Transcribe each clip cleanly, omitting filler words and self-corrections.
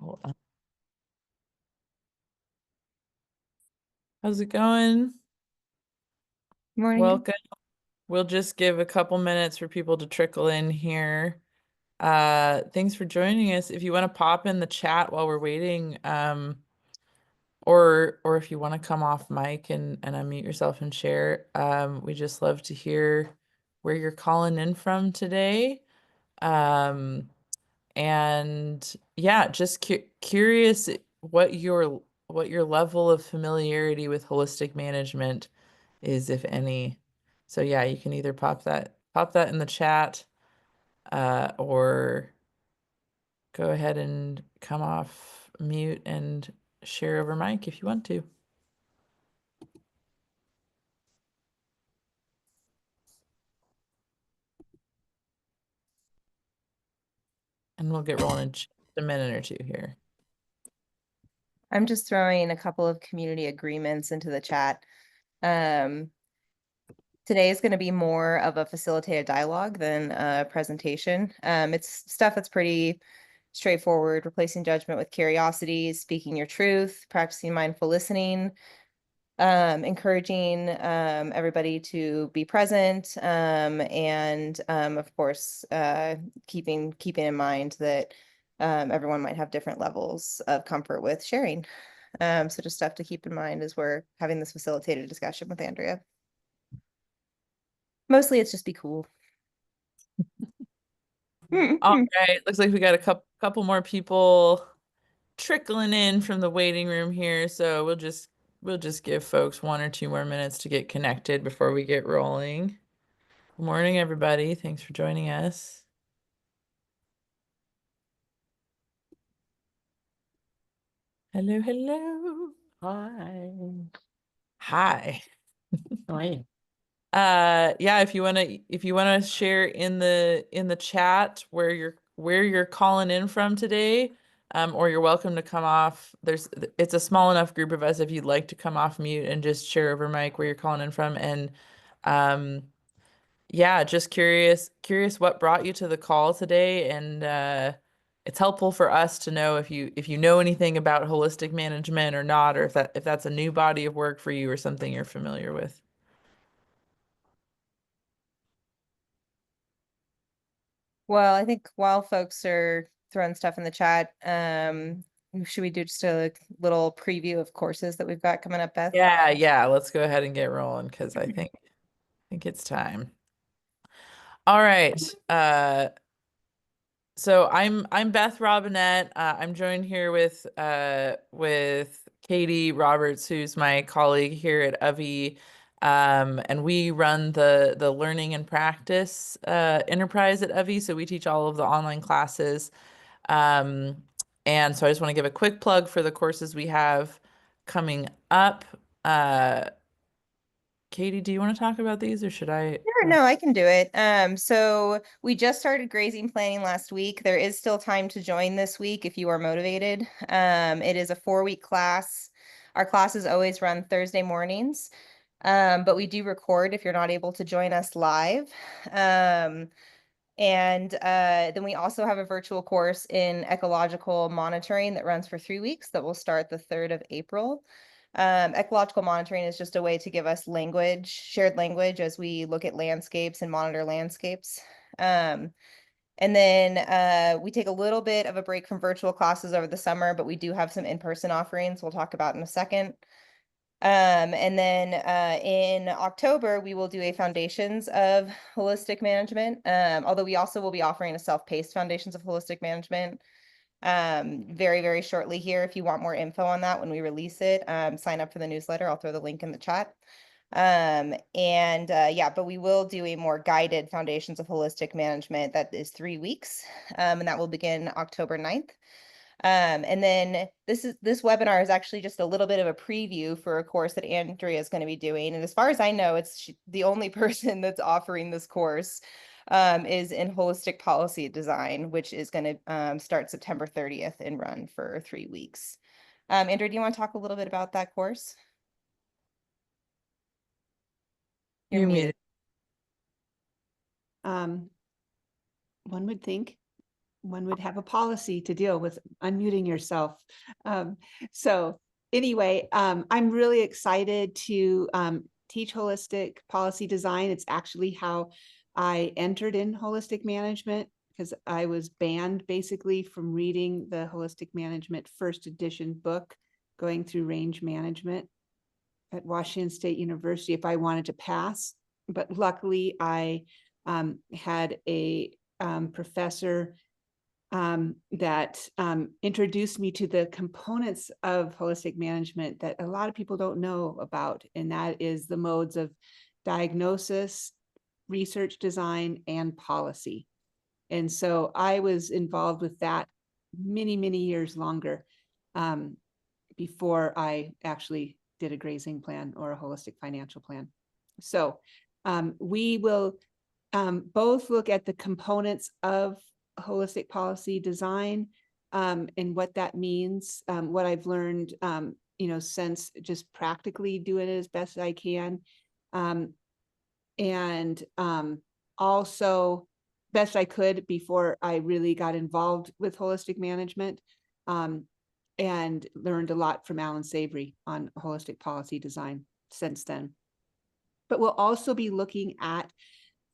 Hold on. How's it going? Morning. Welcome. We'll just give a couple minutes for people to trickle in here. Thanks for joining us. If you want to pop in the chat while we're waiting, or if you want to come off mic and unmute yourself and share, we just love to hear where you're calling in from today. Um, and yeah, just curious what your level of familiarity with holistic management is, if any. So yeah, you can either pop that in the chat, or go ahead and come off mute and share over mic if you want to. And we'll get rolling in just a minute or two here. I'm just throwing a couple of community agreements into the chat. Um, Today is going to be more of a facilitated dialogue than a presentation. It's stuff that's pretty straightforward: replacing judgment with curiosity, speaking your truth, practicing mindful listening, encouraging everybody to be present, and of course, keeping in mind that everyone might have different levels of comfort with sharing. So just stuff to keep in mind as we're having this facilitated discussion with Andrea. Mostly it's just be cool. All right, looks like we got a couple more people trickling in from the waiting room here, so we'll just give folks 1 or 2 more minutes to get connected before we get rolling. Good morning, everybody. Thanks for joining us. Hello, hello. Hi. Hi. Hi. Yeah, if you wanna share in the chat where you're calling in from today, or you're welcome to come off. It's a small enough group of us if you'd like to come off mute and just share over mic where you're calling in from. And yeah, just curious what brought you to the call today, and it's helpful for us to know if you know anything about holistic management or not, or if that's a new body of work for you or something you're familiar with. Well, I think while folks are throwing stuff in the chat, should we do just a little preview of courses that we've got coming up, Beth? Yeah, let's go ahead and get rolling because I think it's time. All right. So I'm Beth Robinette. I'm joined here with Katie Roberts, who's my colleague here at UVI. And we run the learning and practice enterprise at UVI. So we teach all of the online classes. Um, and so I just want to give a quick plug for the courses we have coming up. Katie, do you want to talk about these, or should I? Sure, no, I can do it. So we just started grazing planning last week. There is still time to join this week if you are motivated. It is a 4-week class. Our classes always run Thursday mornings, but we do record if you're not able to join us live. And then we also have a virtual course in ecological monitoring that runs for 3 weeks that will start the 3rd of April. Ecological monitoring is just a way to give us language, shared language, as we look at landscapes and monitor landscapes. And then we take a little bit of a break from virtual classes over the summer, but we do have some in-person offerings we'll talk about in a second. And then in October, we will do a foundations of holistic management, although we also will be offering a self-paced foundations of holistic management very, very shortly here. If you want more info on that when we release it, sign up for the newsletter. I'll throw the link in the chat. Yeah, but we will do a more guided foundations of holistic management that is 3 weeks, and that will begin October 9th. And then this webinar is actually just a little bit of a preview for a course that Andrea is going to be doing. And as far as I know, it's the only person that's offering this course is in holistic policy design, which is going to start September 30th and run for 3 weeks. Andrea, do you want to talk a little bit about that course? You're You muted. muted. One would think one would have a policy to deal with unmuting yourself. So anyway, I'm really excited to teach holistic policy design. It's actually how I entered in holistic management, because I was banned basically from reading the holistic management first edition book, going through range management at Washington State University if I wanted to pass. But luckily I had a professor that introduced me to the components of holistic management that a lot of people don't know about, and that is the modes of diagnosis, research design, and policy. And so I was involved with that many, many years longer before I actually did a grazing plan or a holistic financial plan. So we will both look at the components of holistic policy design and what that means, what I've learned, since just practically doing it as best as I can. And also best I could before I really got involved with holistic management, and learned a lot from Alan Savory on holistic policy design since then. But we'll also be looking at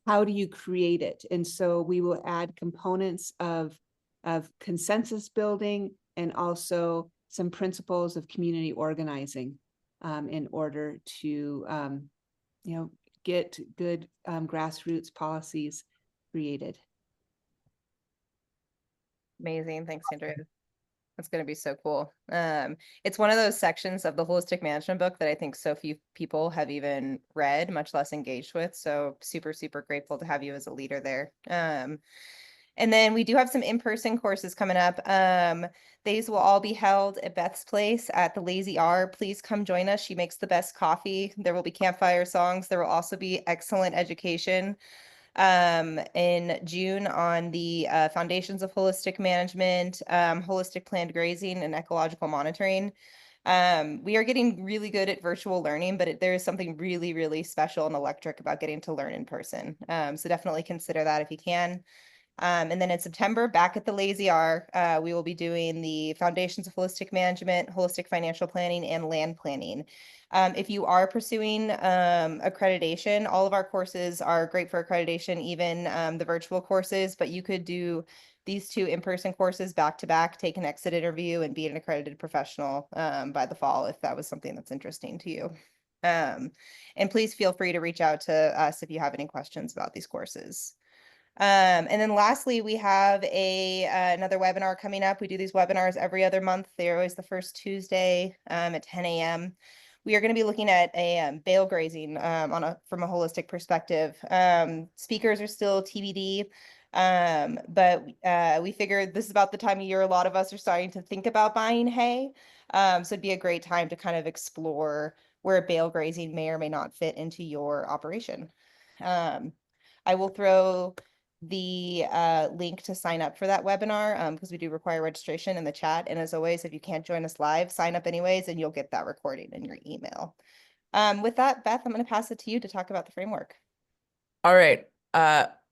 how do you create it? And so we will add components of consensus building and also some principles of community organizing in order to, get good grassroots policies created. Amazing. Thanks, Andrea. That's going to be so cool. It's one of those sections of the holistic management book that I think so few people have even read, much less engaged with. So super, super grateful to have you as a leader there. And then we do have some in-person courses coming up. These will all be held at Beth's place at the Lazy R. Please come join us. She makes the best coffee. There will be campfire songs. There will also be excellent education in June on the foundations of holistic management, holistic planned grazing, and ecological monitoring. We are getting really good at virtual learning, but there is something really, really special and electric about getting to learn in person. So definitely consider that if you can. And then in September, back at the Lazy R, we will be doing the foundations of holistic management, holistic financial planning, and land planning. If you are pursuing accreditation, all of our courses are great for accreditation, even the virtual courses, but you could do these two in-person courses back to back, take an exit interview, and be an accredited professional by the fall if that was something that's interesting to you. And please feel free to reach out to us if you have any questions about these courses. And then lastly, we have another webinar coming up. We do these webinars every other month. They're always the first Tuesday at 10 a.m. We are going to be looking at a bale grazing from a holistic perspective. Speakers are still TBD, but we figured this is about the time of year a lot of us are starting to think about buying hay. So it'd be a great time to kind of explore where bale grazing may or may not fit into your operation. I will throw the link to sign up for that webinar because we do require registration in the chat. And as always, if you can't join us live, sign up anyways, and you'll get that recording in your email. With that, Beth, I'm going to pass it to you to talk about the framework. All right.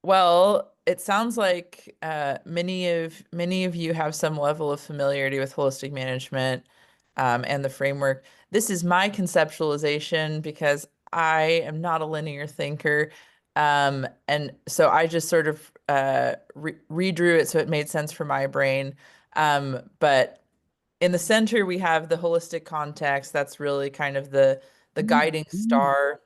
Well, it sounds like many of you have some level of familiarity with holistic management and the framework. This is my conceptualization because I am not a linear thinker. And so I just sort of redrew it so it made sense for my brain. But in the center, we have the holistic context. That's really kind of the guiding star.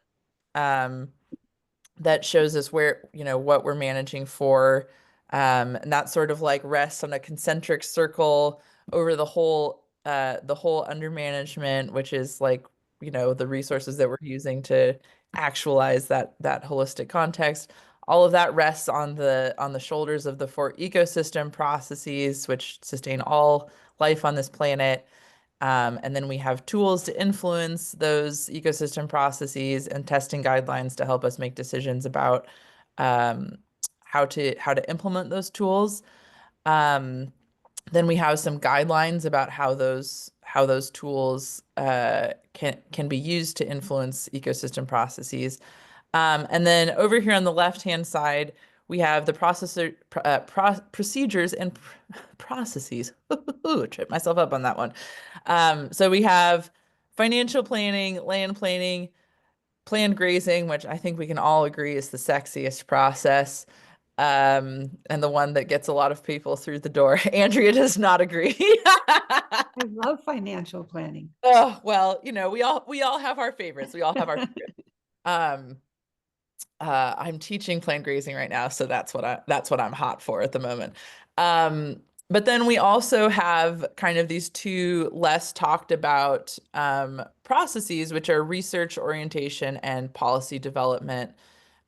That shows us where, what we're managing for. And that sort of like rests on a concentric circle over the whole under management, which is like, the resources that we're using to actualize that holistic context. All of that rests on the shoulders of the four ecosystem processes, which sustain all life on this planet. And then we have tools to influence those ecosystem processes and testing guidelines to help us make decisions about how to implement those tools. Then we have some guidelines about how those tools can be used to influence ecosystem processes. And then over here on the left-hand side, we have the procedures and processes. Tripped myself up on that one. So we have financial planning, land planning, planned grazing, which I think we can all agree is the sexiest process, and the one that gets a lot of people through the door. Andrea does not agree. I love financial planning. Oh, well, you know, we all have our favorites. We all have our favorites. Um, I'm teaching planned grazing right now, so that's what I'm hot for at the moment. But then we also have kind of these two less talked about processes, which are research orientation and policy development.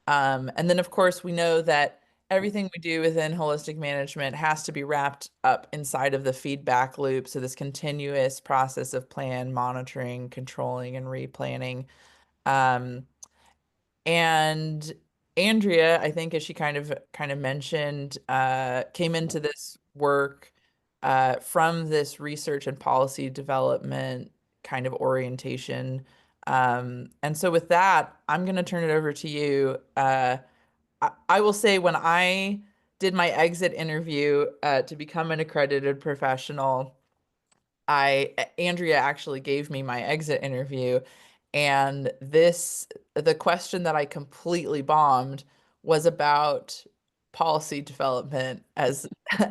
And then, of course, we know that everything we do within holistic management has to be wrapped up inside of the feedback loop. So this continuous process of plan, monitoring, controlling, and replanning. Um, and Andrea, I think as she kind of mentioned, came into this work from this research and policy development kind of orientation. And so with that, I'm going to turn it over to you. I will say when I did my exit interview to become an accredited professional, Andrea actually gave me my exit interview, and the question that I completely bombed was about policy development as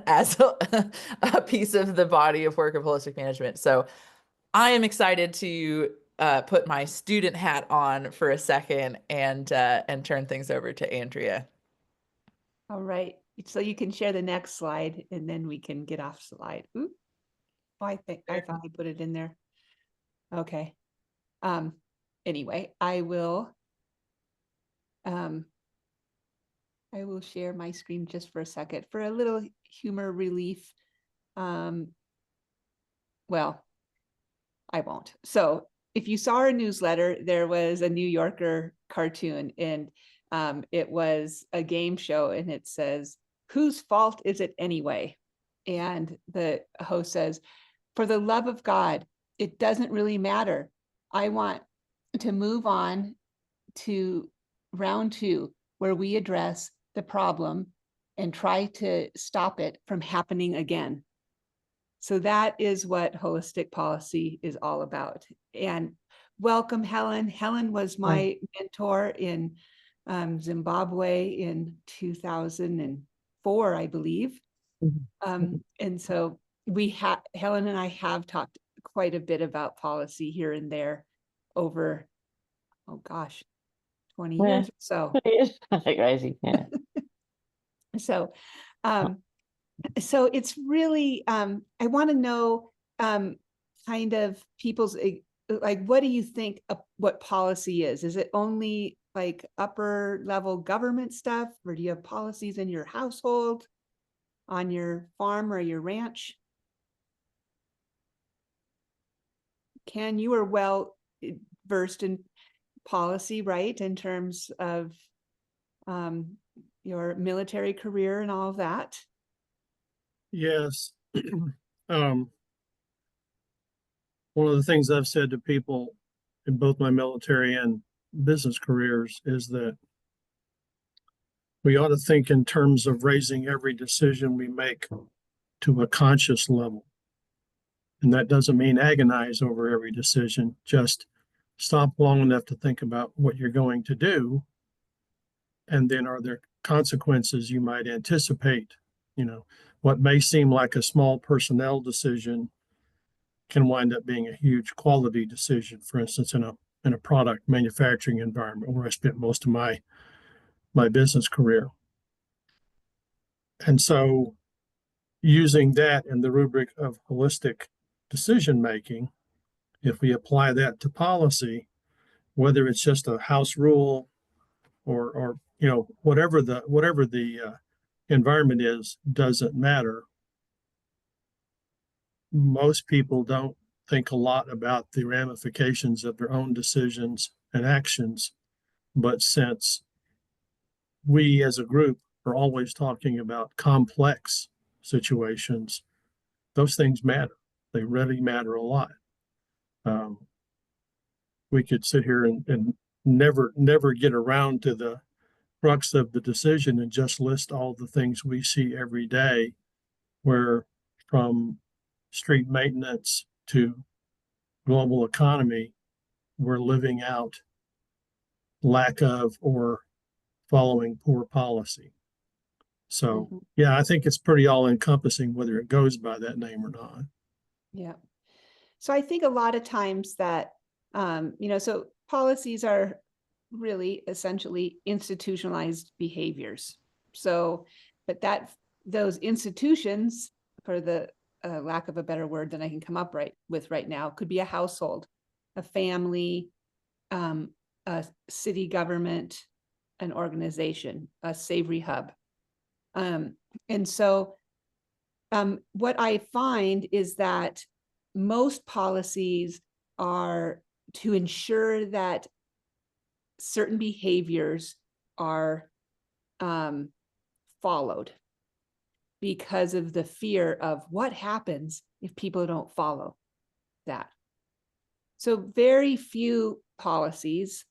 as a piece of the body of work of holistic management. So I am excited to put my student hat on for a second and turn things over to Andrea. All right. So you can share the next slide and then we can get off slide. Ooh. Oh, I thought I put it in there. Okay. Anyway, I will share my screen just for a second for a little humor relief. Well, I won't. So if you saw our newsletter, there was a New Yorker cartoon, and it was a game show, and it says, "Whose fault is it anyway?" And the host says, "For the love of God, it doesn't really matter. I want to move on to round two, where we address the problem and try to stop it from happening again." So that is what holistic policy is all about. And welcome, Helen. Helen was my mentor in Zimbabwe in 2004, I believe. And so Helen and I have talked quite a bit about policy here and there over, oh gosh, 20 years or so. Crazy. Yeah. So, so it's really, I want to know kind of people's, like, what do you think what policy is? Is it only like upper level government stuff, or do you have policies in your household, on your farm or your ranch? Ken, you are well versed in policy, right? In terms of your military career and all of that. Yes. One of the things I've said to people in both my military and business careers is that we ought to think in terms of raising every decision we make to a conscious level. And that doesn't mean agonize over every decision, just stop long enough to think about what you're going to do. And then are there consequences you might anticipate? You know, what may seem like a small personnel decision can wind up being a huge quality decision. For instance, in a product manufacturing environment where I spent most of my business career. And so using that in the rubric of holistic decision making, if we apply that to policy, whether it's just a house rule or you know, whatever the environment is, doesn't matter. Most people don't think a lot about the ramifications of their own decisions and actions. But since we as a group are always talking about complex situations, those things matter. They really matter a lot. We could sit here and never get around to the crux of the decision and just list all the things we see every day, where from street maintenance to global economy, we're living out lack of or following poor policy. So, Mhm. yeah, I think it's pretty all encompassing whether it goes by that name or not. Yeah. So I think a lot of times that, so policies are really essentially institutionalized behaviors. So, but those institutions, for the lack of a better word than I can come up with right now, could be a household, a family, a city government, an organization, a savory hub. And so what I find is that most policies are to ensure that certain behaviors are followed, because of the fear of what happens if people don't follow that. So very few policies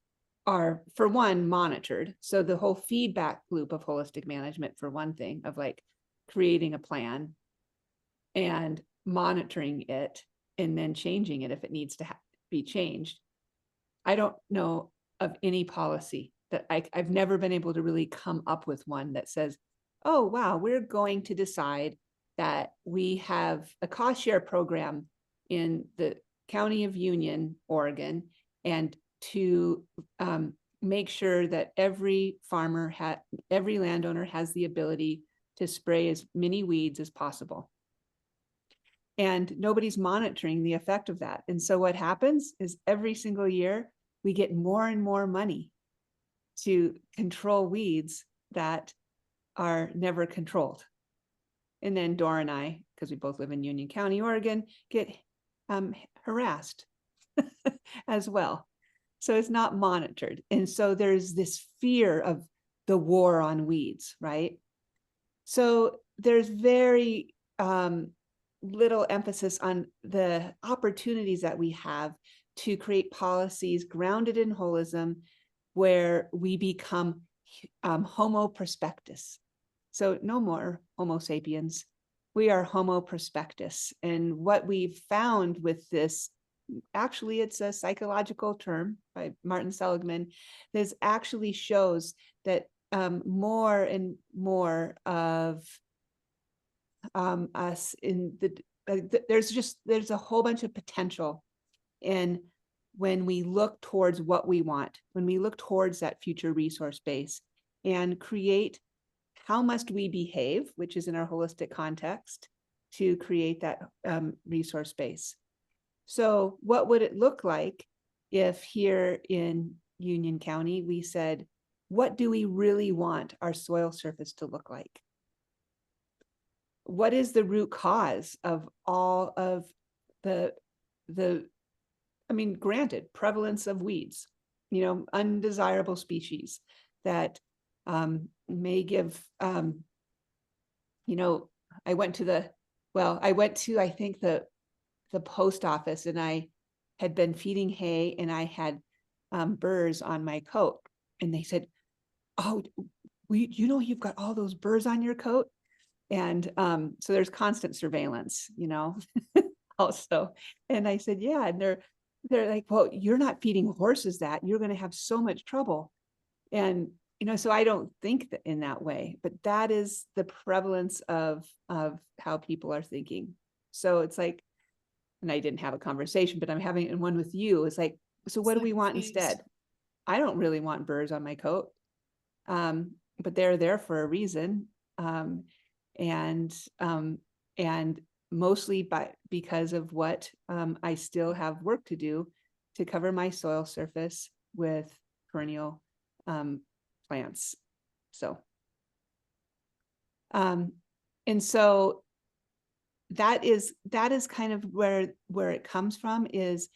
are, for one, monitored. So the whole feedback loop of holistic management, for one thing, of like creating a plan and monitoring it and then changing it if it needs to be changed. I don't know of any policy that I've never been able to really come up with one that says, oh, wow, we're going to decide that we have a cost share program in the County of Union, Oregon, and to make sure that every farmer, every landowner has the ability to spray as many weeds as possible. And nobody's monitoring the effect of that. And so what happens is every single year, we get more and more money to control weeds that are never controlled. And then Dora and I, because we both live in Union County, Oregon, get harassed as well. So it's not monitored. And so there's this fear of the war on weeds, right? So there's very little emphasis on the opportunities that we have to create policies grounded in holism, where we become Homo prospectus. So no more Homo sapiens. We are Homo prospectus. And what we've found with this, actually, it's a psychological term by Martin Seligman, this actually shows that more and more of us in the, there's a whole bunch of potential in when we look towards what we want, when we look towards that future resource base and create how must we behave, which is in our holistic context, to create that resource base. So what would it look like if here in Union County, we said, what do we really want our soil surface to look like? What is the root cause of all of the I mean, granted, prevalence of weeds, undesirable species that may give, I went to I think the post office, and I had been feeding hay, and I had burrs on my coat, and they said, oh, you've got all those burrs on your coat. And so there's constant surveillance, also. And I said, yeah. And they're like, well, you're not feeding horses that. You're going to have so much trouble. And, so I don't think that in that way, but that is the prevalence of how people are thinking. So it's like, and I didn't have a conversation, but I'm having one with you. It's like, so what do we want instead? I don't really want burrs on my coat, but they're there for a reason. And mostly because of what I still have work to do to cover my soil surface with perennial plants. So, and so that is kind of where it comes from, is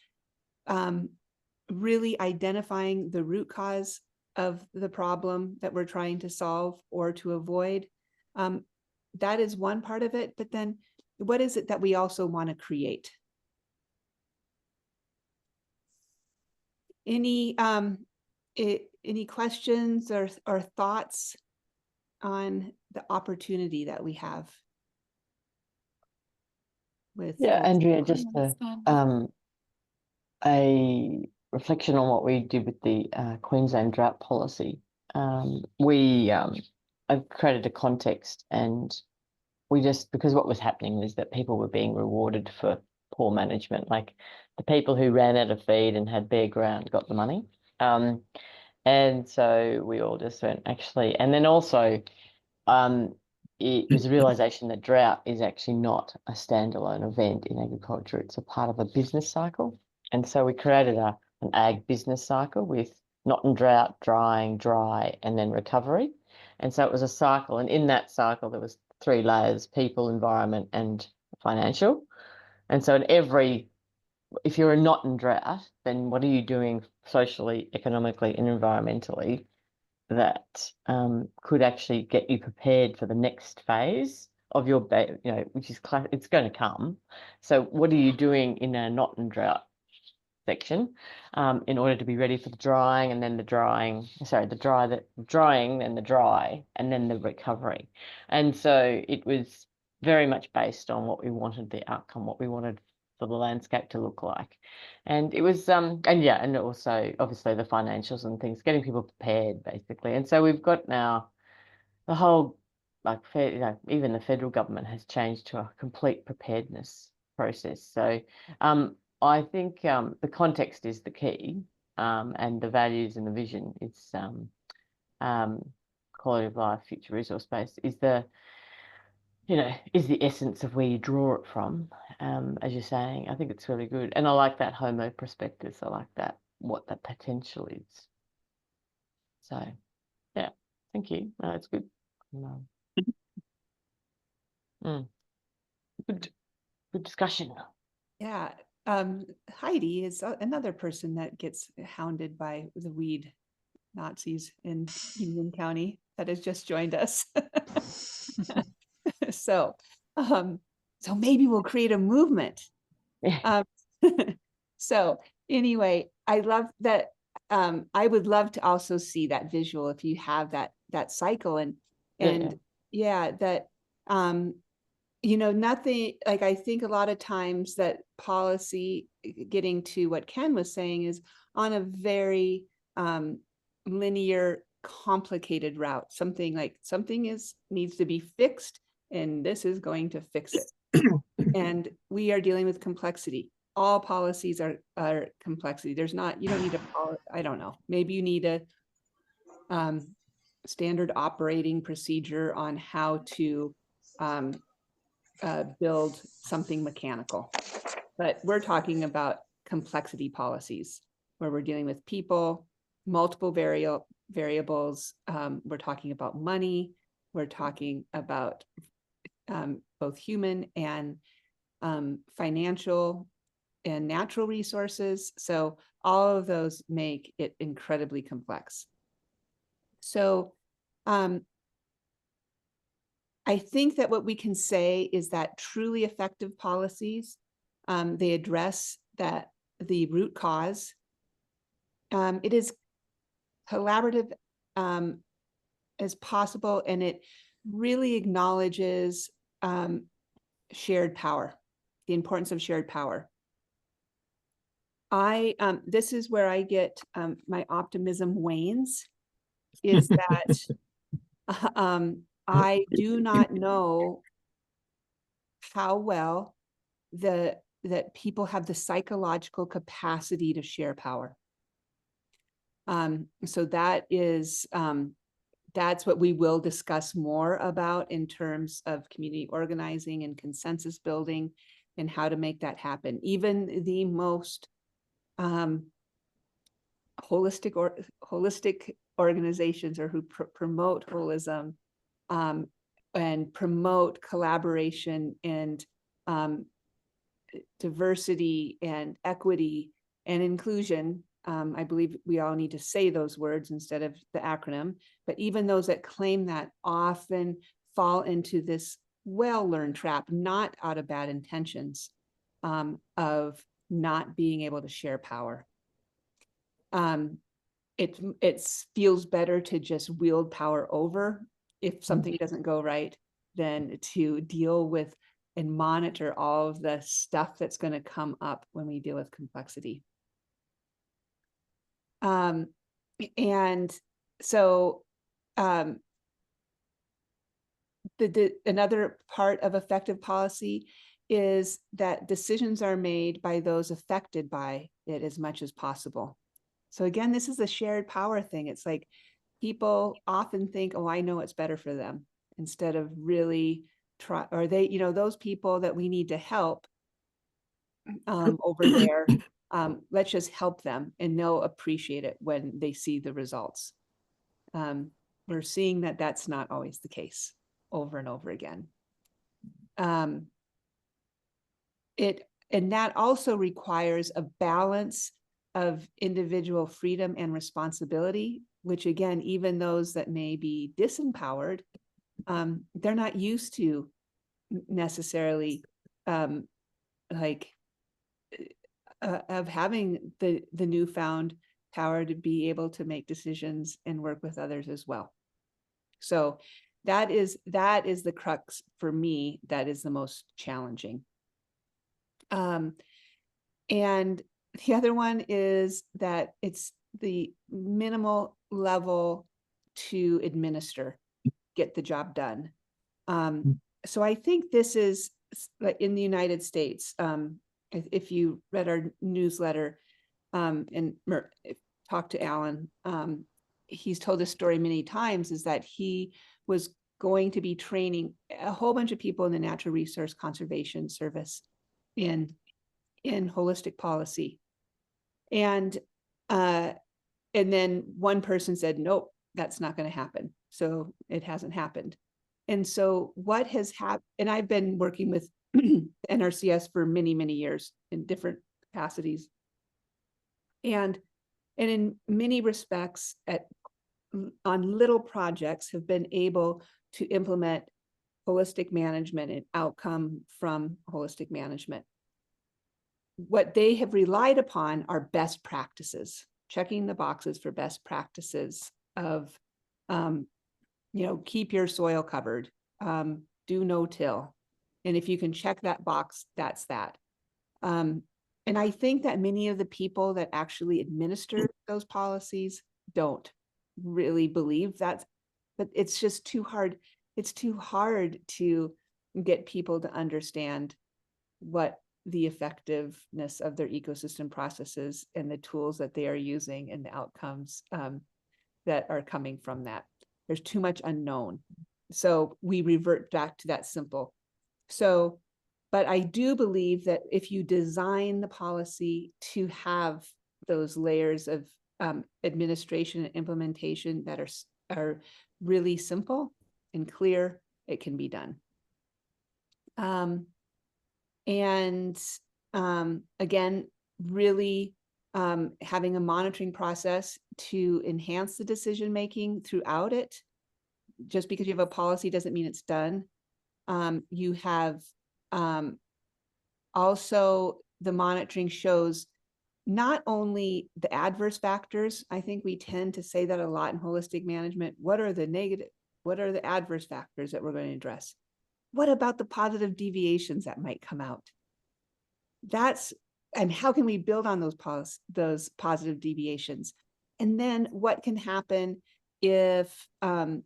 really identifying the root cause of the problem that we're trying to solve or to avoid. That is one part of it, but then what is it that we also want to create? any questions or thoughts on the opportunity that we have with Yeah, holistic Andrea, just organizing? a reflection on what we did with the Queensland drought policy. I've created a context, and we just, because what was happening was that people were being rewarded for poor management. Like the people who ran out of feed and had bare ground got the money. And so we all just went, actually, and then also it was a realization that drought is actually not a standalone event in agriculture. It's a part of a business cycle. And so we created an ag business cycle with not in drought, drying, dry, and then recovery. And so it was a cycle. And in that cycle, there was 3 layers: people, environment, and financial. And so if you're not in drought, then what are you doing socially, economically, and environmentally that could actually get you prepared for the next phase of your, which is it's going to come. So what are you doing in a not in drought section in order to be ready for the drying, and then the drying, the drying, and the dry, and then the recovery. And so it was very much based on what we wanted, the outcome, what we wanted for the landscape to look like. And it was and also obviously the financials and things, getting people prepared basically. And so we've got now the whole, like, even the federal government has changed to a complete preparedness process. So I think the context is the key, and the values and the vision. It's quality of life, future resource base is the essence of where you draw it from. As you're saying, I think it's really good, and I like that homo prospectus. I like that, what that potential is. So yeah, thank you. No, it's good. Good discussion. Yeah. Heidi is another person that gets hounded by the weed Nazis in Union County that has just joined us. So maybe we'll create a movement. Yeah. So anyway, I love that. I would love to also see that visual if you have that cycle and that nothing, like, I think a lot of times that policy, getting to what Ken was saying, is on a very linear, complicated route. Something needs to be fixed, and this is going to fix it. And we are dealing with complexity. All policies are complexity. You don't need I don't know, maybe you need a standard operating procedure on how to build something mechanical. But we're talking about complexity policies where we're dealing with people, multiple variables. We're talking about money. We're talking about both human and financial and natural resources. So all of those make it incredibly complex. So I think that what we can say is that truly effective policies, they address the root cause. It is collaborative as possible, and it really acknowledges shared power, the importance of shared power. This is where I get my optimism wanes, is that I do not know how well that people have the psychological capacity to share power. So that is that's what we will discuss more about in terms of community organizing and consensus building and how to make that happen. Even the most holistic organizations, or who promote holism and promote collaboration and diversity and equity and inclusion. I believe we all need to say those words instead of the acronym, but even those that claim that often fall into this well-learned trap, not out of bad intentions, of not being able to share power. it feels better to just wield power over if something doesn't go right than to deal with and monitor all of the stuff that's going to come up when we deal with complexity. And so another part of effective policy is that decisions are made by those affected by it as much as possible. So again, this is a shared power thing. It's like people often think, oh, I know what's better for them, instead of really try, or they, those people that we need to help over there, let's just help them, and they'll appreciate it when they see the results. We're seeing that that's not always the case over and over again. And that also requires a balance of individual freedom and responsibility, which again, even those that may be disempowered, they're not used to necessarily of having the newfound power to be able to make decisions and work with others as well. So that is the crux for me. That is the most challenging. And the other one is that it's the minimal level to administer, get the job done. So I think this is in the United States. If you read our newsletter and talked to Alan, he's told this story many times, is that he was going to be training a whole bunch of people in the Natural Resource Conservation Service in holistic policy. And then one person said, nope, that's not going to happen. So it hasn't happened. And so what has happened, and I've been working with NRCS for many, many years in different capacities. And in many respects, on little projects, have been able to implement holistic management and outcome from holistic management. What they have relied upon are best practices, checking the boxes for best practices of, keep your soil covered, do no-till. And if you can check that box, that's that. And I think that many of the people that actually administer those policies don't really believe that, but it's just too hard. It's too hard to get people to understand what the effectiveness of their ecosystem processes and the tools that they are using and the outcomes that are coming from that. There's too much unknown. So we revert back to that simple. So, but I do believe that if you design the policy to have those layers of administration and implementation that are really simple and clear, it can be done. Again, really having a monitoring process to enhance the decision-making throughout it. Just because you have a policy doesn't mean it's done. You have also the monitoring shows not only the adverse factors. I think we tend to say that a lot in holistic management. What are the adverse factors that we're going to address? What about the positive deviations that might come out? And how can we build on those positive deviations? And then what can happen if when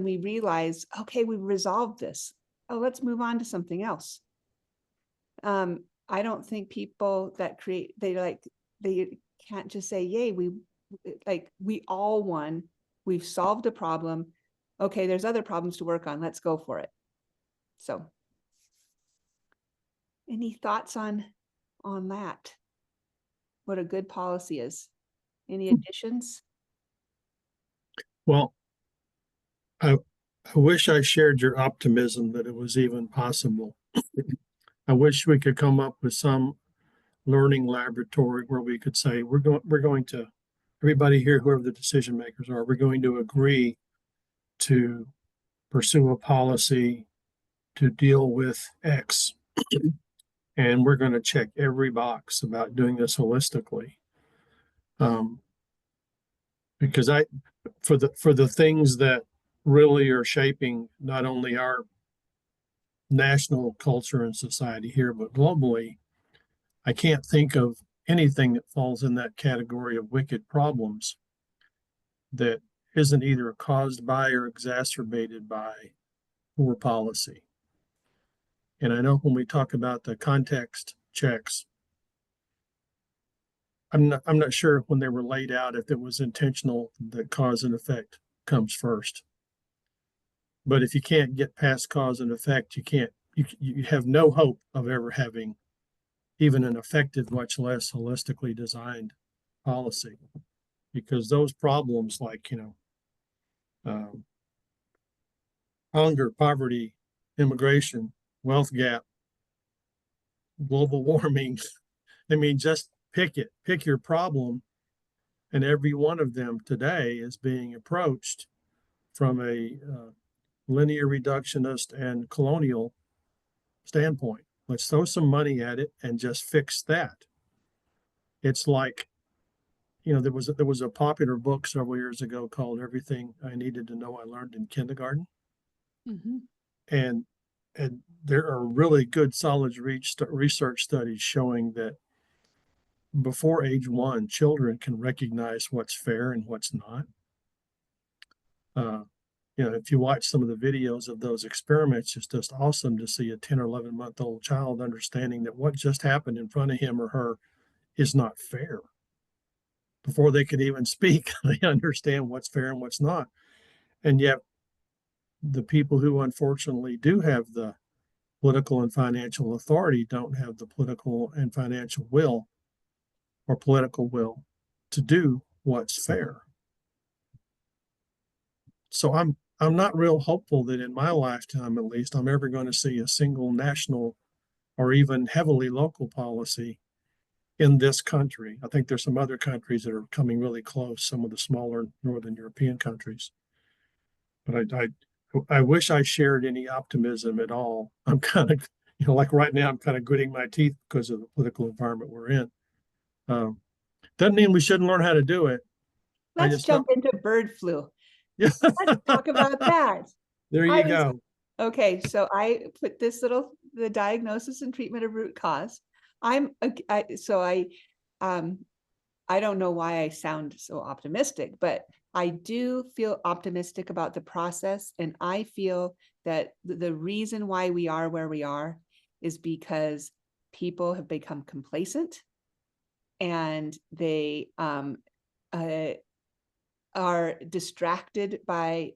we realize, okay, we've resolved this. Oh, let's move on to something else. I don't think people that they can't just say, yay, we all won. We've solved a problem. Okay, there's other problems to work on. Let's go for it. So any thoughts on that? What a good policy is. Any additions? Well, I wish I shared your optimism that it was even possible. I wish we could come up with some learning laboratory where we could say, we're going to, everybody here, whoever the decision makers are, we're going to agree to pursue a policy to deal with X. And we're going to check every box about doing this holistically. because for the things that really are shaping not only our national culture and society here, but globally, I can't think of anything that falls in that category of wicked problems that isn't either caused by or exacerbated by poor policy. And I know when we talk about the context checks, I'm not sure when they were laid out if it was intentional that cause and effect comes first. But if you can't get past cause and effect, you have no hope of ever having even an effective, much less holistically designed policy. Because those problems like, hunger, poverty, immigration, wealth gap, global warming, I mean, just pick your problem. And every one of them today is being approached from a linear reductionist and colonial standpoint. Let's throw some money at it and just fix that. It's like, there was a popular book several years ago called Everything I Needed to Know I Learned in Kindergarten. Mhm. And there are really good solid research studies showing that before age 1, children can recognize what's fair and what's not. If you watch some of the videos of those experiments, it's just awesome to see a 10 or 11-month-old child understanding that what just happened in front of him or her is not fair. Before they could even speak, they understand what's fair and what's not. And yet, the people who unfortunately do have the political and financial authority don't have the political and financial will or political will to do what's fair. So I'm not real hopeful that in my lifetime, at least, I'm ever going to see a single national or even heavily local policy in this country. I think there's some other countries that are coming really close, some of the smaller Northern European countries. But I wish I shared any optimism at all. I'm kind of, like right now, I'm kind of gritting my teeth because of the political environment we're in. Doesn't mean we shouldn't learn how to do it. Let's jump into bird flu. Yeah. Let's talk about that. There you go. Okay, so I put the diagnosis and treatment of root cause. I don't know why I sound so optimistic, but I do feel optimistic about the process. And I feel that the reason why we are where we are is because people have become complacent and they are distracted by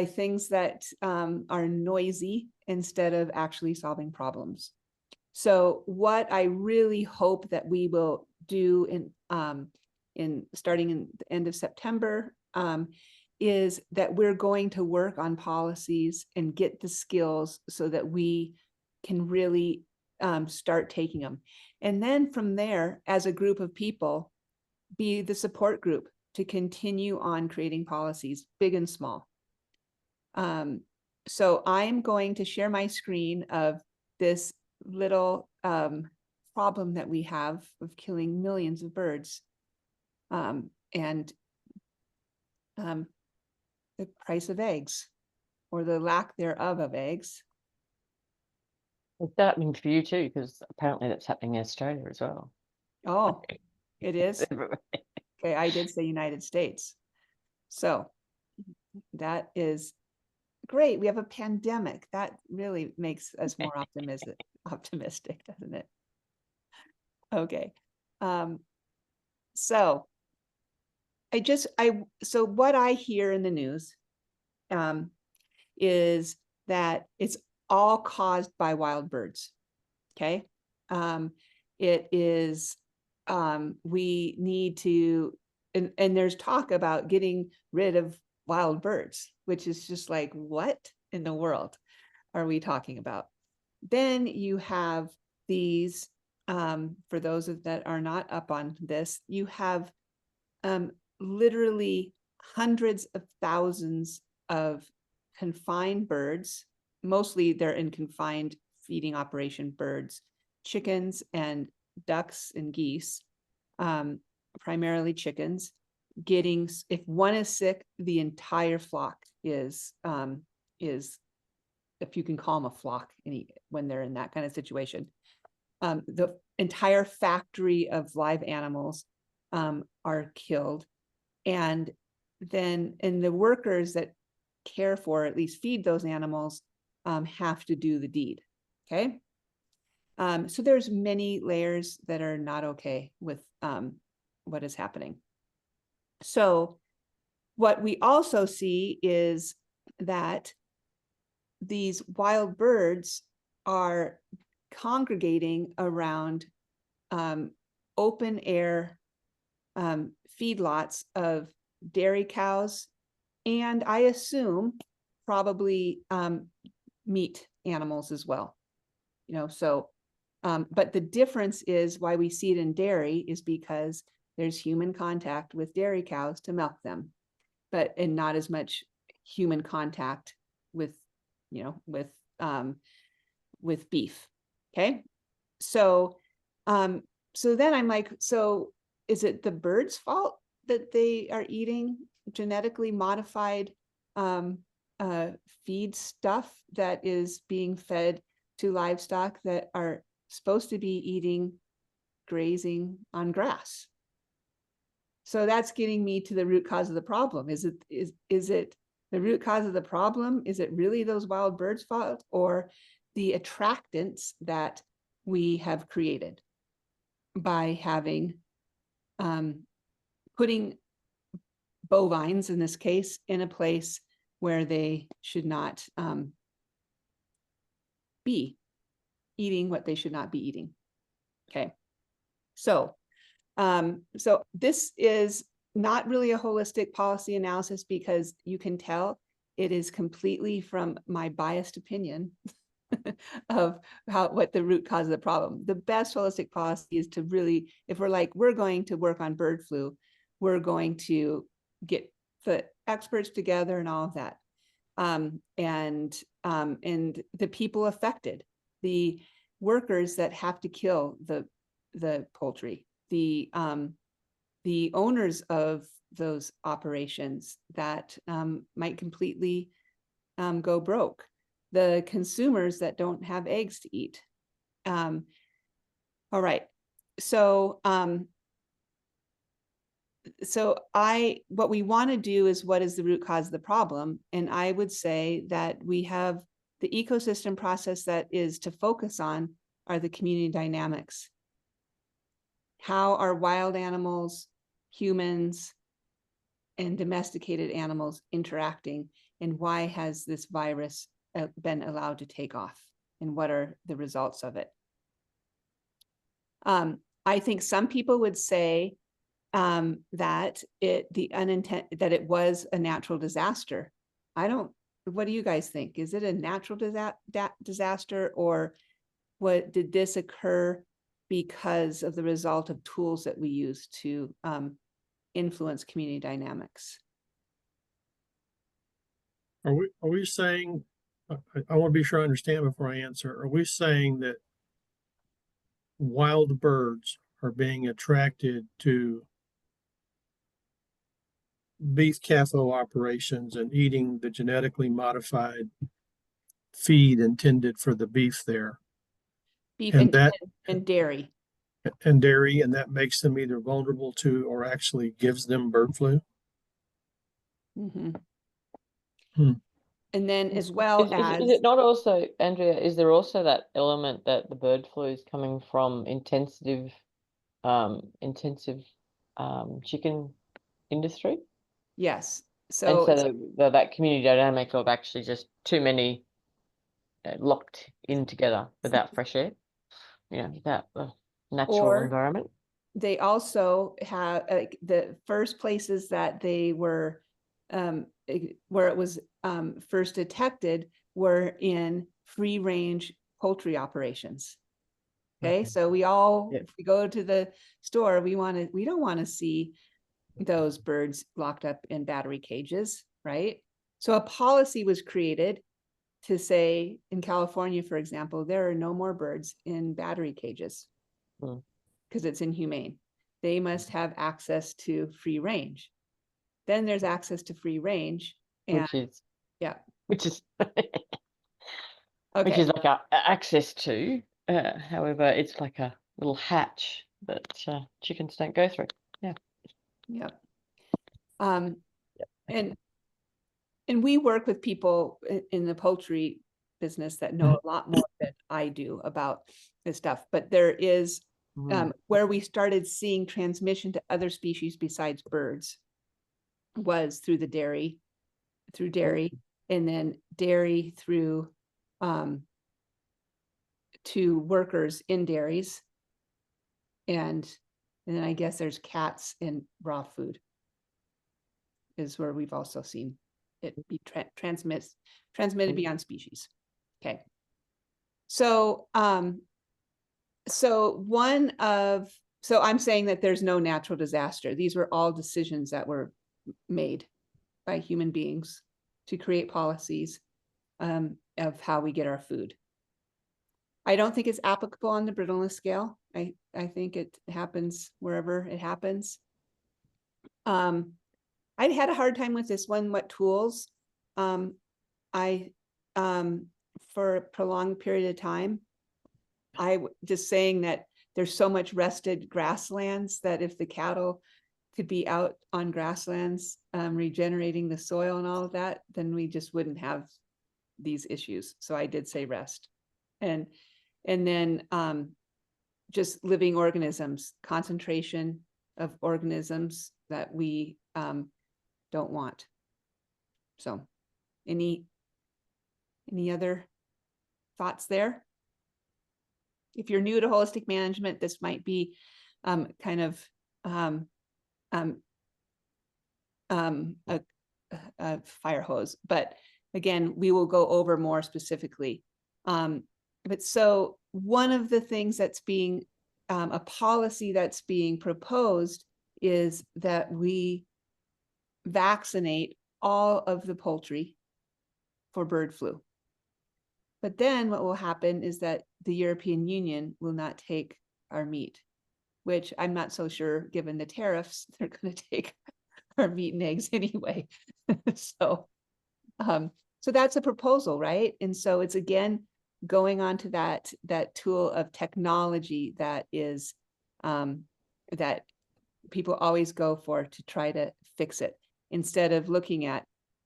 things that are noisy instead of actually solving problems. So what I really hope that we will do in starting in the end of September is that we're going to work on policies and get the skills so that we can really start taking them. And then from there, as a group of people, be the support group to continue on creating policies, big and small. So I'm going to share my screen of this little problem that we have of killing millions of birds and the price of eggs or the lack thereof of eggs. It's happening for you too, because apparently that's happening in Australia as well. Oh, it is? Okay, I did say United States. So that is great. We have a pandemic. That really makes us more optimistic, doesn't it? Okay. So what I hear in the news is that it's all caused by wild birds. Okay. It is, we need to, and there's talk about getting rid of wild birds, which is just like, what in the world are we talking about? Then you have these, for those that are not up on this, you have literally hundreds of thousands of confined birds. Mostly they're in confined feeding operation birds, chickens and ducks and geese primarily chickens, getting, if one is sick, the entire flock is, if you can call them a flock when they're in that kind of situation. The entire factory of live animals are killed. And the workers that care for, at least feed those animals, have to do the deed. Okay. So there's many layers that are not okay with what is happening. So what we also see is that these wild birds are congregating around open air feedlots of dairy cows, and I assume probably meat animals as well. So but the difference is why we see it in dairy is because there's human contact with dairy cows to milk them, and not as much human contact with with beef. Okay. So then I'm like, so is it the bird's fault that they are eating genetically modified feed stuff that is being fed to livestock that are supposed to be grazing on grass? So that's getting me to the root cause of the problem. Is it the root cause of the problem? Is it really those wild birds' fault, or the attractants that we have created by having putting bovines, in this case, in a place where they should not be eating what they should not be eating? Okay. So this is not really a holistic policy analysis, because you can tell it is completely from my biased opinion of what the root cause of the problem. The best holistic policy is to really, if we're going to work on bird flu, we're going to get the experts together and all of that. And the people affected, the workers that have to kill the poultry, the owners of those operations that might completely go broke, the consumers that don't have eggs to eat. All right. So what we want to do is, what is the root cause of the problem? And I would say that we have the ecosystem process that is to focus on are the community dynamics. How are wild animals, humans, and domesticated animals interacting, and why has this virus been allowed to take off, and what are the results of it? I think some people would say that it was a natural disaster. What do you guys think? Is it a natural disaster, or did this occur because of the result of tools that we use to influence community dynamics? Are we saying, I want to be sure I understand before I answer, are we saying that wild birds are being attracted to beef cattle operations and eating the genetically modified feed intended for the beef there? Beef And and dairy. And dairy, and that makes them either vulnerable to or actually gives them bird flu? Mm-hmm. Hmm. And then as well as... Is it not also, Andrea, is there also that element that the bird flu is coming from intensive chicken industry? Yes. And So so that community dynamic of actually just too many locked in together without fresh air, without the natural environment. They also have the first places that they were where it was first detected were in free range poultry operations. Okay. So if we go to the store, we don't want to see those birds locked up in battery cages, right? So a policy was created to say, in California, for example, there are no more birds in battery cages because it's inhumane. they must have access to free range. Then there's access to free range, and which is yeah, which is okay, like a access to. However, it's like a little hatch that chickens don't go through. Yeah. yeah. And we work with people in the poultry business that know a lot more than I do about this stuff. But there is where we started seeing transmission to other species besides birds was through the dairy, and then dairy through to workers in dairies. And then I guess there's cats in raw food is where we've also seen it be transmitted beyond species. Okay. So so I'm saying that there's no natural disaster. These were all decisions that were made by human beings to create policies of how we get our food. I don't think it's applicable on the brittleness scale. I think it happens wherever it happens. I'd had a hard time with this one, what tools. For a prolonged period of time, just saying that there's so much rested grasslands that if the cattle could be out on grasslands, regenerating the soil and all of that, then we just wouldn't have these issues. So I did say rest. And then just living organisms, concentration of organisms that we don't want. So any other thoughts there? If you're new to holistic management, this might be kind of a fire hose, but again, we will go over more specifically. But so one of the things that's being a policy that's being proposed is that we vaccinate all of the poultry for bird flu. But then what will happen is that the European Union will not take our meat, which I'm not so sure, given the tariffs, they're going to take our meat and eggs anyway. So that's a proposal, right? And so it's again going on to that tool of technology that is that people always go for to try to fix it, instead of looking at,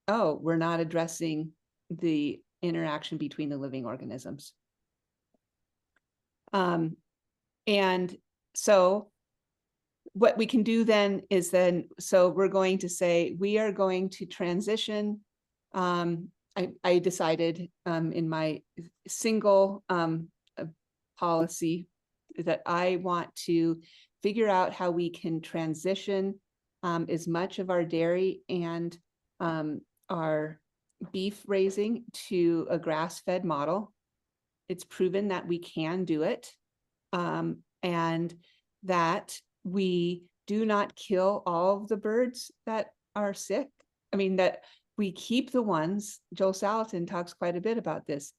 oh, we're not addressing the interaction between the living organisms. And so what we can do then is so we're going to say, we are going to transition. I decided in my single policy that I want to figure out how we can transition as much of our dairy and our beef raising to a grass-fed model. It's proven that we can do it, and that we do not kill all of the birds that are sick. I mean, that we keep the ones, Joel Salatin talks quite a bit about this,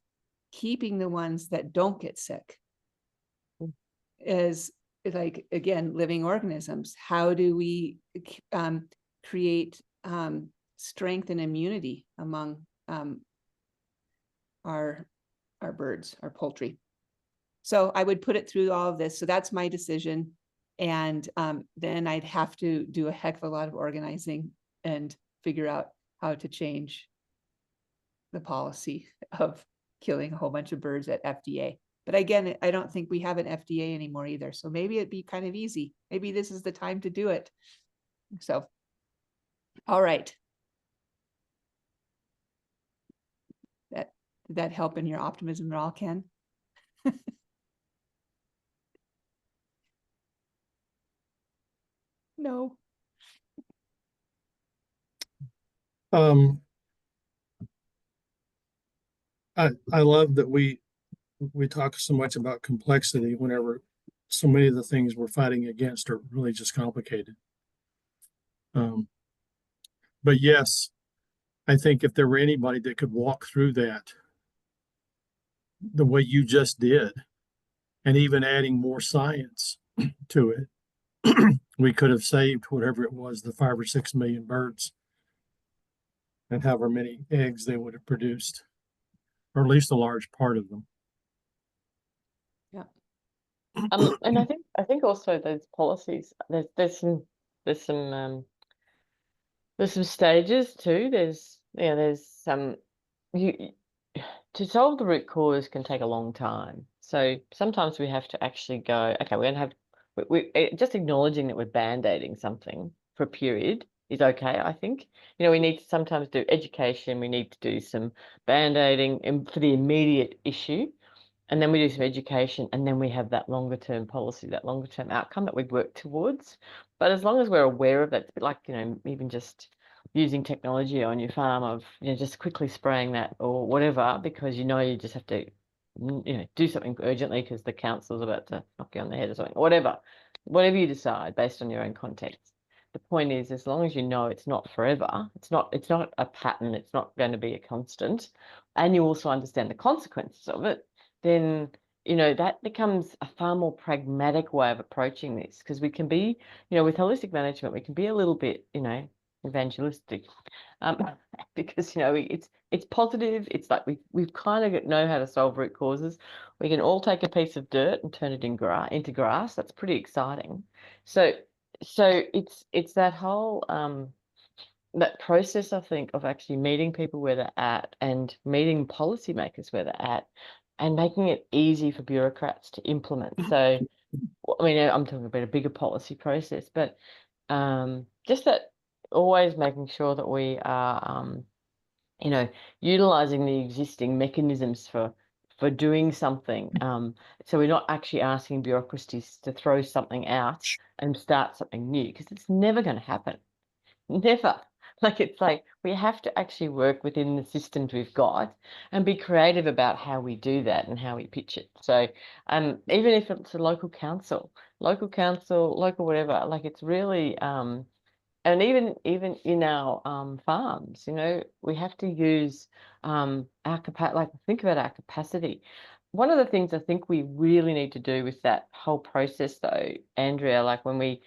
keeping the ones that don't get sick is like, again, living organisms. How do we create strength and immunity among our birds, our poultry? So I would put it through all of this. So that's my decision. And then I'd have to do a heck of a lot of organizing and figure out how to change the policy of killing a whole bunch of birds at FDA. But again, I don't think we have an FDA anymore either. So maybe it'd be kind of easy. Maybe this is the time to do it. So, all right. Did that help in your optimism at all, Ken? No. I love that we talk so much about complexity whenever so many of the things we're fighting against are really just complicated. But yes, I think if there were anybody that could walk through that the way you just did, and even adding more science to it, we could have saved whatever it was, the 5 or 6 million birds and however many eggs they would have produced, or at least a large part of them. Yeah. And I think also those policies, there's some stages too. There's some you to solve the root cause can take a long time. So sometimes we have to actually go, okay, we're gonna have just acknowledging that we're band-aiding something for a period is okay, I think. We need to sometimes do education, we need to do some band-aiding for the immediate issue. And then we do some education, and then we have that longer term policy, that longer term outcome that we work towards. But as long as we're aware of that, it's a bit like, even just using technology on your farm of, just quickly spraying that or whatever, because you just have to, do something urgently because the council's about to knock you on the head or something, whatever you decide based on your own context. The point is, as long as you know it's not forever, it's not a pattern, it's not going to be a constant, and you also understand the consequences of it, then that becomes a far more pragmatic way of approaching this, because we can be, with holistic management, we can be a little bit, evangelistic, because it's positive. It's like we've kind of know how to solve root causes. We can all take a piece of dirt and turn it into grass. That's pretty exciting. So it's that whole that process, I think, of actually meeting people where they're at and meeting policymakers where they're at, and making it easy for bureaucrats to implement. So, I mean, I'm talking about a bigger policy process, but just that always making sure that we are, utilizing the existing mechanisms for doing something. So we're not actually asking bureaucracies to throw something out and start something new, because it's never going to happen. Never. It's like we have to actually work within the systems we've got and be creative about how we do that and how we pitch it. So even if it's a local council, local whatever, it's really and even in our farms, we have to use our capacity, think about our capacity. One of the things I think we really need to do with that whole process, though, Andrea, when we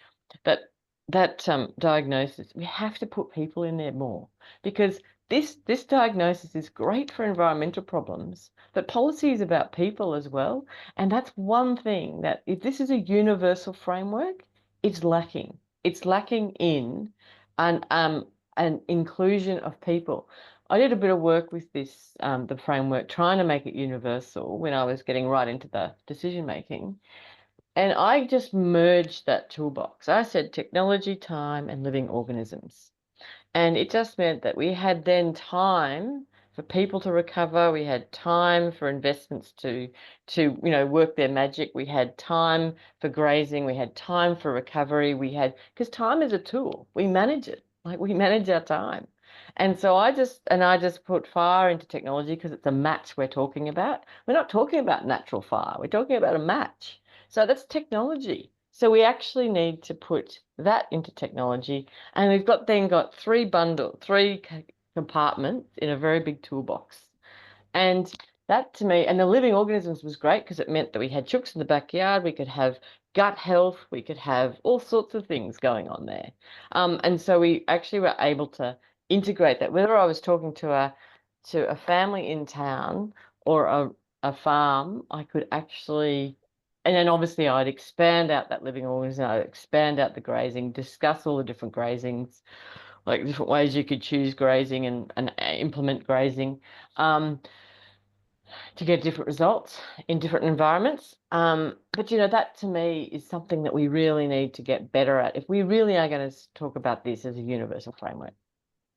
that diagnosis, we have to put people in there more, because this diagnosis is great for environmental problems, but policy is about people as well. And that's one thing that, if this is a universal framework, it's lacking. It's lacking in an inclusion of people. I did a bit of work with this, the framework, trying to make it universal when I was getting right into the decision making. And I just merged that toolbox. I said technology, time, and living organisms. And it just meant that we had then time for people to recover. We had time for investments to work their magic. We had time for grazing. We had time for recovery. Because time is a tool. We manage it. We manage our time. And so I just put fire into technology, because it's a match we're talking about. We're not talking about natural fire. We're talking about a match. So that's technology. So we actually need to put that into technology. And we've got three compartments in a very big toolbox. And that, to me, and the living organisms was great, because it meant that we had chooks in the backyard, we could have gut health, we could have all sorts of things going on there. And so we actually were able to integrate that, whether I was talking to a family in town or a farm, I could actually. And then obviously I'd expand out that living organism, I'd expand out the grazing, discuss all the different grazings, different ways you could choose grazing and implement grazing to get different results in different environments. But that to me is something that we really need to get better at if we really are going to talk about this as a universal framework.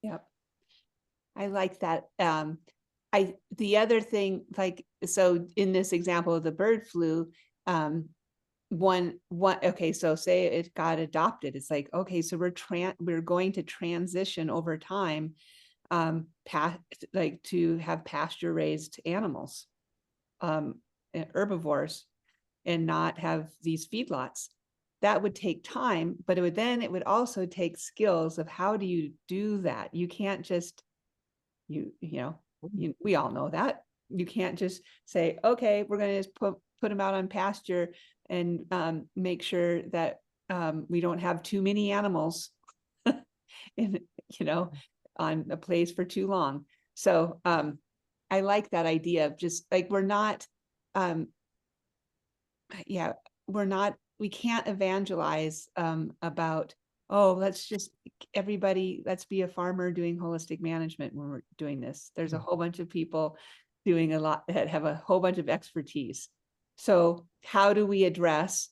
Yep. I like that. The other thing, so in this example of the bird flu, okay, so say it got adopted. It's like, okay, so we're going to transition over time, to have pasture raised animals, herbivores, and not have these feedlots. That would take time, but it would also take skills of how do you do that? You can't just, we all know that. You can't just say, okay, we're going to just put them out on pasture and make sure that we don't have too many animals in, on a place for too long. So I like that idea of just like, we're not, we can't evangelize about, oh, let's be a farmer doing holistic management when we're doing this. There's a whole bunch of people doing a lot that have a whole bunch of expertise. So how do we address,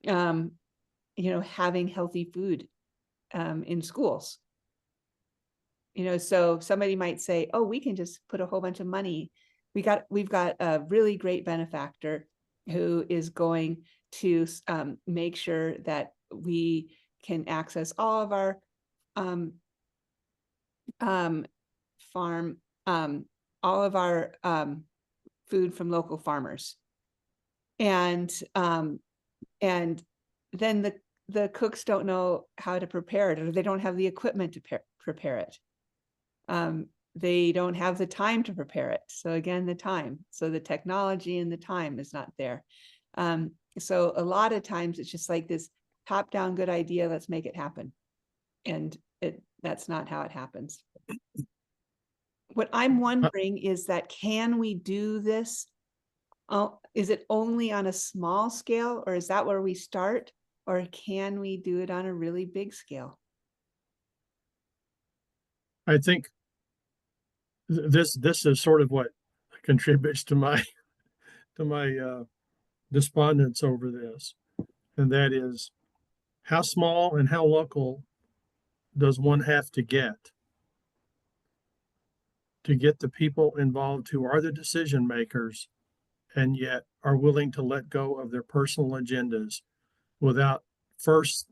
having healthy food in schools? So somebody might say, oh, we can just put a whole bunch of money. We've got a really great benefactor who is going to make sure that we can access all of our food from local farmers. And then the cooks don't know how to prepare it, or they don't have the equipment to prepare it. They don't have the time to prepare it. So again, the time. So the technology and the time is not there. So a lot of times it's just like this top-down good idea, let's make it happen. And that's not how it happens. What I'm wondering is that, can we do this? Is it only on a small scale, or is that where we start? Or can we do it on a really big scale? I think this is sort of what contributes to my despondence over this, and that is, how small and how local does one have to get the people involved who are the decision makers and yet are willing to let go of their personal agendas without first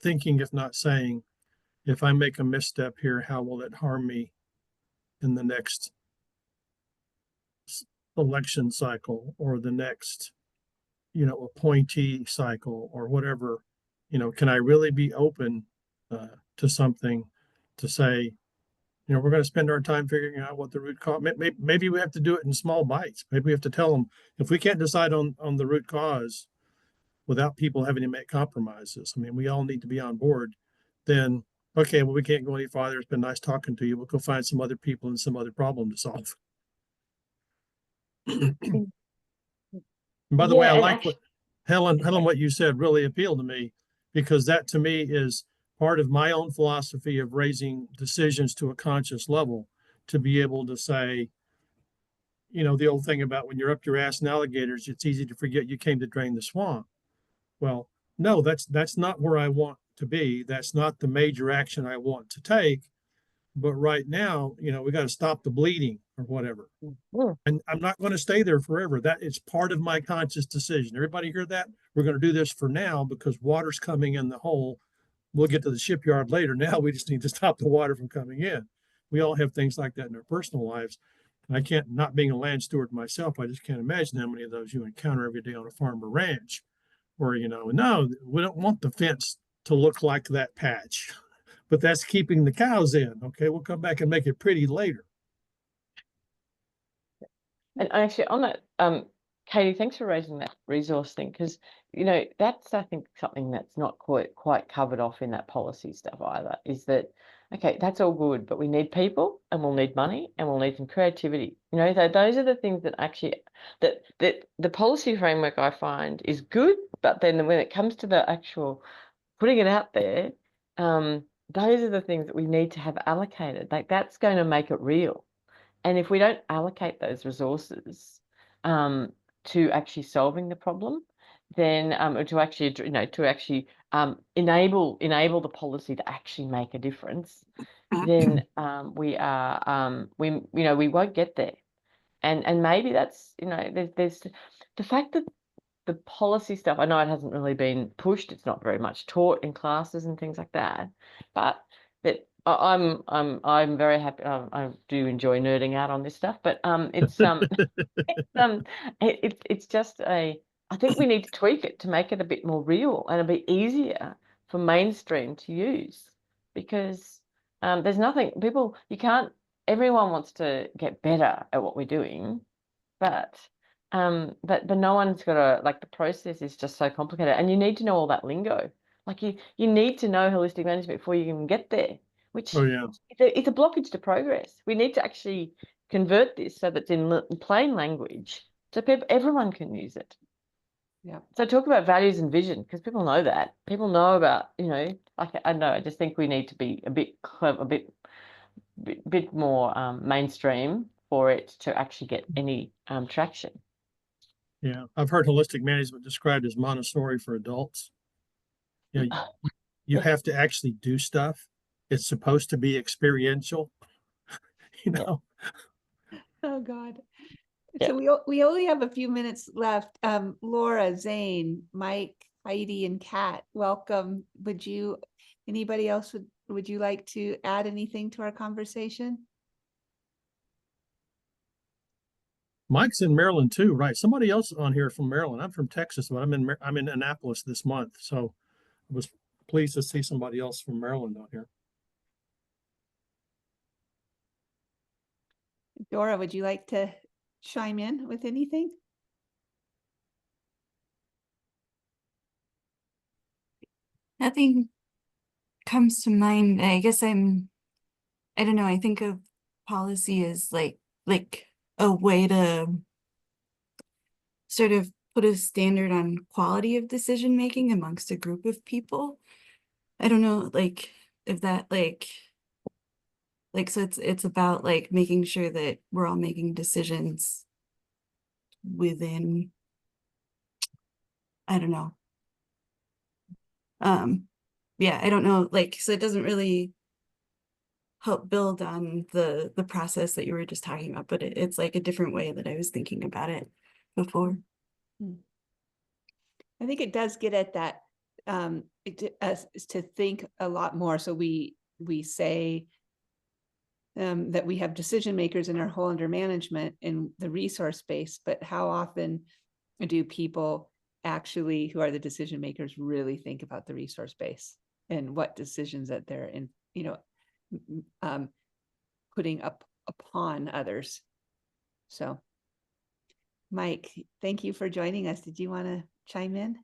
thinking, if not saying, if I make a misstep here, how will it harm me in the next election cycle or the next, appointee cycle or whatever? Can I really be open to something to say, we're going to spend our time figuring out what the root cause. Maybe we have to do it in small bites. Maybe we have to tell them, if we can't decide on the root cause without people having to make compromises, I mean, we all need to be on board. Then, okay, well, we can't go any farther. It's been nice talking to you. We'll go find some other people and some other problem to solve. By the way, I like what Helen, what you said really appealed to me, because that to me is part of my own philosophy of raising decisions to a conscious level, to be able to say, the old thing about when you're up your ass in alligators, it's easy to forget you came to drain the swamp. Well, no, that's not where I want to be. That's not the major action I want to take. But right now, we got to stop the bleeding or whatever. And I'm not going to stay there forever. That is part of my conscious decision. Everybody hear that? We're going to do this for now because water's coming in the hole. We'll get to the shipyard later. Now we just need to stop the water from coming in. We all have things like that in our personal lives. And I can't, not being a land steward myself, I just can't imagine how many of those you encounter every day on a farm or ranch where, no, we don't want the fence to look like that patch, but that's keeping the cows in. Okay, we'll come back and make it pretty later. And actually on that, Katie, thanks for raising that resource thing, because, that's, I think, something that's not quite covered off in that policy stuff either, is that, okay, that's all good, but we need people and we'll need money and we'll need some creativity. Those are the things that actually, that the policy framework I find is good, but then when it comes to the actual putting it out there, those are the things that we need to have allocated. Like, that's going to make it real. And if we don't allocate those resources to actually solving the problem, then to actually enable the policy to actually make a difference, then we won't get there. And maybe that's, there's the fact that the policy stuff, I know it hasn't really been pushed. It's not very much taught in classes and things like that, but that I'm very happy. I do enjoy nerding out on this stuff, but it's it's just I think we need to tweak it to make it a bit more real and a bit easier for mainstream to use, because there's nothing everyone wants to get better at what we're doing, but but no one's got a, like, the process is just so complicated, and you need to know all that lingo. Like you need to know holistic management before you can get there, which Oh, yeah. it's a blockage to progress. We need to actually convert this so that it's in plain language, so everyone can use it. Yeah. So talk about values and vision, because people know that. People know about, like, I don't know, I just think we need to be a bit clever, a bit more mainstream for it to actually get any traction. Yeah. I've heard holistic management described as Montessori for adults. You know, you have to actually do stuff. It's supposed to be experiential, you Yeah. know. Oh, God. Yeah. So we only have a few minutes left. Laura, Zane, Mike, Heidi, and Kat, welcome. Anybody else would you like to add anything to our conversation? Mike's in Maryland too, right? Somebody else on here from Maryland. I'm from Texas, but I'm in Annapolis this month, so I was pleased to see somebody else from Maryland on here. Dora, would you like to chime in with anything? Nothing comes to mind. I guess I don't know, I think of policy as like a way to sort of put a standard on quality of decision making amongst a group of people. I don't know, like if that so it's about like making sure that we're all making decisions within, I don't know. Yeah, I don't know, like, so it doesn't really help build on the process that you were just talking about, but it's like a different way that I was thinking about it before. I think it does get at that, is to think a lot more. So we say that we have decision makers in our whole under management in the resource space, but how often do people actually, who are the decision makers, really think about the resource base and what decisions that they're in, putting up upon others? So, Mike, thank you for joining us. Did you want to chime in?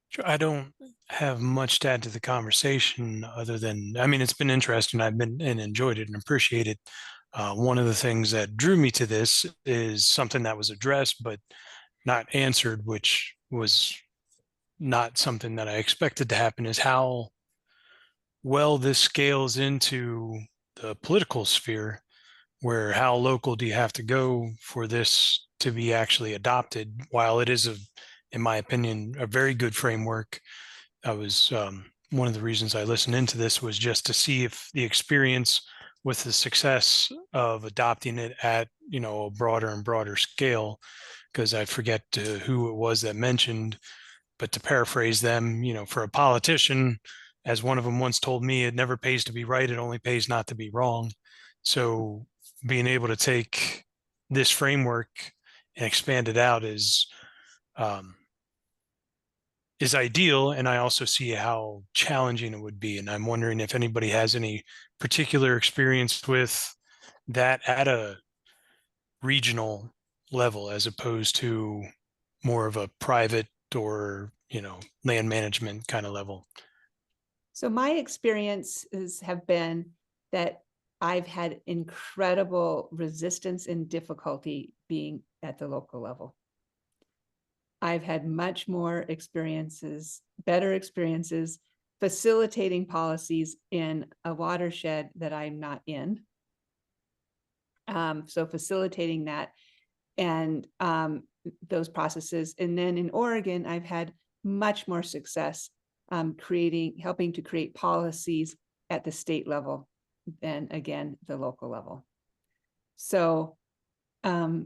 Sure. I don't have much to add to the conversation other than, I mean, it's been interesting. I've been and enjoyed it and appreciated. One of the things that drew me to this is something that was addressed but not answered, which was not something that I expected to happen, is how well this scales into the political sphere, where how local do you have to go for this to be actually adopted? While it is, in my opinion, a very good framework, I was one of the reasons I listened into this was just to see if the experience with the success of adopting it at a broader and broader scale, because I forget who it was that mentioned, but to paraphrase them, for a politician, as one of them once told me, it never pays to be right, it only pays not to be wrong. So being able to take this framework and expand it out is ideal. And I also see how challenging it would be. And I'm wondering if anybody has any particular experience with that at a regional level, as opposed to more of a private or, land management kind of level. So my experiences have been that I've had incredible resistance and difficulty being at the local level. I've had much more experiences, better experiences, facilitating policies in a watershed that I'm not in. So facilitating that and those processes. And then in Oregon, I've had much more success helping to create policies at the state level than, again, the local level. So I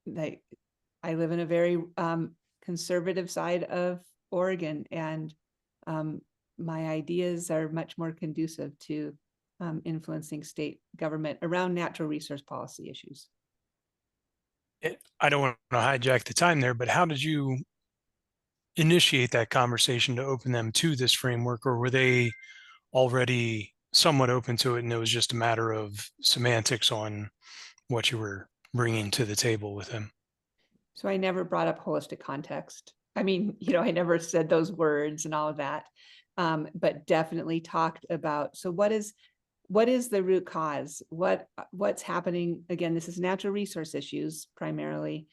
live in a very conservative side of Oregon, and my ideas are much more conducive to influencing state government around natural resource policy issues. I don't want to hijack the time there, but how did you initiate that conversation to open them to this framework, or were they already somewhat open to it and it was just a matter of semantics on what you were bringing to the table with them? So I never brought up holistic context. I mean, I never said those words and all of that, but definitely talked about, so what is the root cause? What's happening? Again, this is natural resource issues primarily.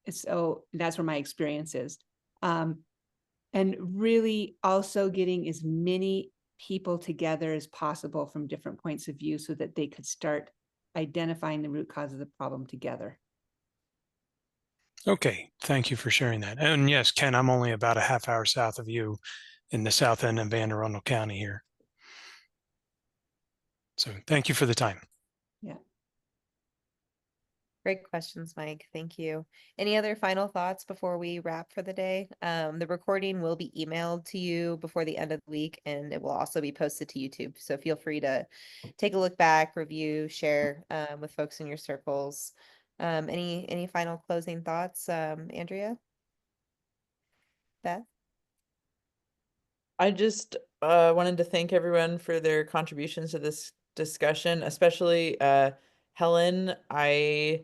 So that's where my experience is. And really also getting as many people together as possible from different points of view so that they could start identifying the root cause of the problem together. Okay, thank you for sharing that. And yes, Ken, I'm only about a half hour south of you in the south end of Anne Arundel County here. So thank you for the time. Yeah. Great questions, Mike. Thank you. Any other final thoughts before we wrap for the day? The recording will be emailed to you before the end of the week, and it will also be posted to YouTube. So feel free to take a look back, review, share with folks in your circles. Any final closing thoughts, Andrea? Beth? I just wanted to thank everyone for their contributions to this discussion, especially Helen. I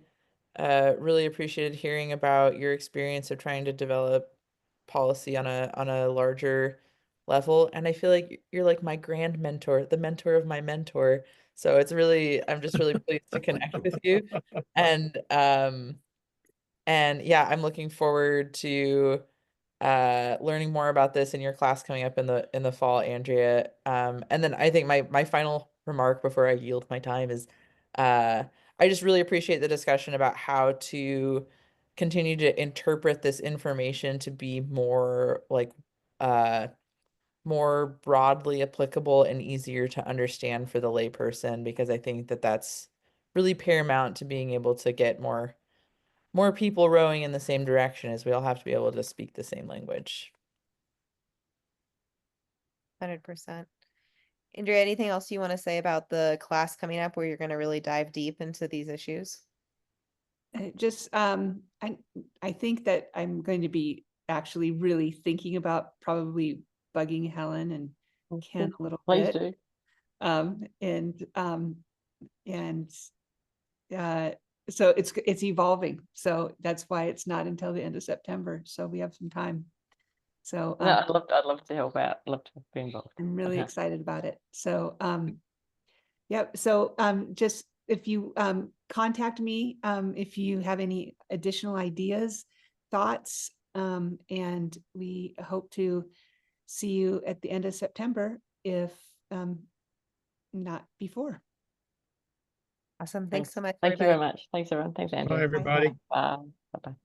really appreciated hearing about your experience of trying to develop policy on a larger level, and I feel like you're like my grand mentor, the mentor of my mentor. So I'm just really pleased to connect with you, and yeah, I'm looking forward to learning more about this in your class coming up in the fall, Andrea. And then I think my final remark before I yield my time is I just really appreciate the discussion about how to continue to interpret this information to be more like more broadly applicable and easier to understand for the layperson, because I think that that's really paramount to being able to get more people rowing in the same direction, as we all have to be able to speak the same language. 100%. Andrea, anything else you want to say about the class coming up where you're going to really dive deep into these issues? Just I think that I'm going to be actually really thinking about probably bugging Helen and Ken a little Please bit. do. So it's evolving. So that's why it's not until the end of September. So we have some time. So No, I'd love to help out. I'd love to be involved. I'm really Okay. excited about it. So yeah. So just if you contact me if you have any additional ideas, thoughts, and we hope to see you at the end of September, if not before. Awesome. Thanks so much, Thank you very everybody. much. Thanks, everyone. Thanks, Andrew. Bye, everybody. Bye. Bye-bye.